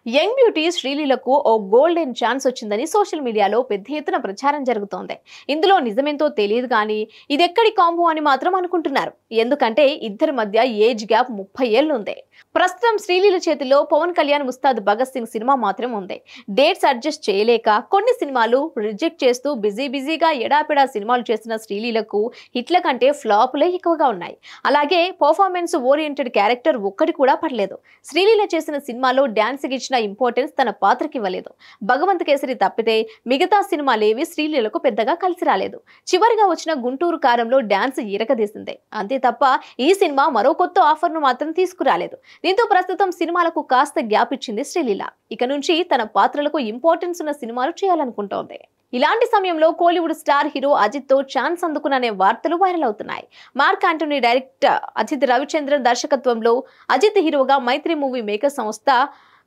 Young beauty శ్రీలీలకు ఓ golden chance వచ్చిందని social మీడియాలో పెద్ద ఎత్తున ప్రచారం జరుగుతోంది. ఇందులో నిజమేంతో తెలియదు కానీ ఇదెక్కడి కాంబో అని మాత్రం అనుకుంటున్నారు. ఎందుకంటే ఇద్దరి మధ్య ఏజ్ గ్యాప్ 30 ఏళ్ళు ఉంది. ప్రస్తుతం శ్రీలీల చేతిలో పవన్ కళ్యాణ్ ముస్తాద్ భగత్ సింగ్ సినిమా మాత్రం ఉంది. డేట్స్ అడ్జస్ట్ చేయలేక కొన్ని సినిమాలు రిజెక్ట్ చేస్తూ బిజీగా ఎడాపెడా సినిమాలు చేసిన శ్రీలీలకు హిట్ల కంటే ఫ్లాపులే ఎక్కువగా ఉన్నాయి. అలాగే పర్ఫార్మెన్స్ ఓరియంటెడ్ క్యారెక్టర్ ఒక్కటి కూడా పడలేదు. శ్రీలీల చేసిన సినిమాలో డాన్స్ కి ఇచ్చిన ఇంపార్టెన్స్ తన పాత్రకి ఇవ్వలేదు. భగవంత్ కేసరి తప్పితే మిగతా సినిమాలేవి శ్రీలీలకు పెద్దగా కలిసి రాలేదు. చివరిగా వచ్చిన గుంటూరు కారంలో డాన్స్ ఇరకదీసిందే అంతే తప్ప ఈ సినిమా మరో కొత్త ఆఫర్ ను మాత్రం తీసుకురాలేదు. దీంతో ప్రస్తుతం సినిమాలకు కాస్త గ్యాప్ ఇచ్చింది శ్రీలీల. ఇక నుంచి తన పాత్రలకు ఇంపార్టెన్స్ ఉన్న సినిమాలు చేయాలనుకుంటోంది. ఇలాంటి సమయంలో కోలీవుడ్ స్టార్ హీరో అజిత్ తో ఛాన్స్ అందుకునే వార్తలు వైరల్ అవుతున్నాయి. Mark Antony director Ajith Ravichandran దర్శకత్వంలో అజిత్ హీరోగా మైత్రి మూవీ మేకర్ సంస్థ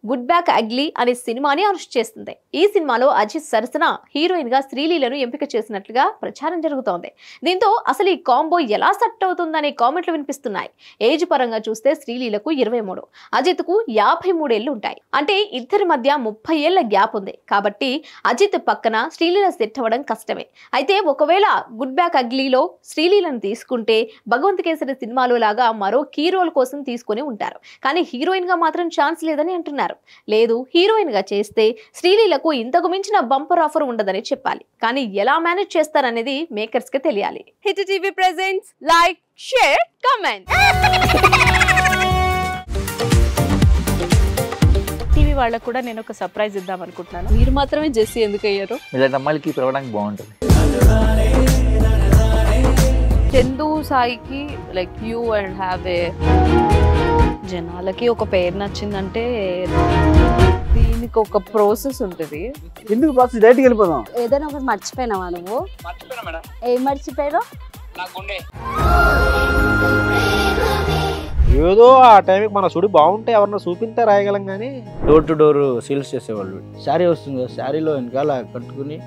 గుడ్ బ్యాక్ అగ్లీ అనే సినిమాని అనౌన్స్ చేస్తుంది. ఈ సినిమాలో అజిత్ సరసన హీరోయిన్ గా శ్రీలీలను ఎంపిక చేసినట్లుగా ప్రచారం జరుగుతోంది. దీంతో అసలు ఈ కాంబో ఎలా సెట్ అవుతుందనే కామెంట్లు వినిపిస్తున్నాయి. ఏజ్ పరంగా చూస్తే శ్రీలీలకు 23, అజిత్ కు 53 ఏళ్లు ఉంటాయి. అంటే ఇద్దరి మధ్య 30 ఏళ్ల గ్యాప్ ఉంది. కాబట్టి అజిత్ పక్కన శ్రీలీల సెట్ అవ్వడం కష్టమే. అయితే ఒకవేళ గుడ్ బ్యాక్ అగ్లీలో శ్రీలీలను తీసుకుంటే భగవంత్ కేసరి సినిమాలో లాగా మరో కీ రోల్ కోసం తీసుకుని ఉంటారు. కానీ హీరోయిన్ గా మాత్రం ఛాన్స్ లేదని అంటున్నారు. లేదు, హీరోయిన్ గా చేస్తే శ్రీలీలకు ఇంతకు మించిన బంపర్ ఆఫర్ ఉండదని చెప్పాలి. కానీ ఎలా మేనేజ్ చేస్తారనేది మేకర్స్ కి తెలియాలి. Hit TV presents like, share, comment. TV వాళ్ళకు కూడా నేను ఒక సర్ప్రైజ్ ఇద్దాం అనుకుంటున్నాను. మీరు మాత్రమే జెస్సీ ఎందుకు అయ్యారు? ఇలాంటి అమ్మాయిలకి పిలవడానికి బాగుంటుంది. చందు సాయికి like you and have a జనాలకి ఒక పేరు నచ్చిందంటే దీనికి ఒక ప్రాసెస్ ఉంటుంది. ఎందుకు ప్రాసెస్ డైరెక్ట్‌గా వెళ్ళిపోదాం. ఏదైనా ఒకటి మర్చిపోయినావా నువ్వు? మర్చిపోయినా మేడం. ఏం మర్చిపోయావు? నా గుండె. ఏదో ఆ టైంకి మన సుడి బాగుంటే ఎవరన్నా చూపిస్తే రాయగలం కానీ డోర్ టు డోర్ సేల్స్ చేసేవాళ్ళు. శారీ వస్తుంది, శారీలో వెనకాల కట్టుకుని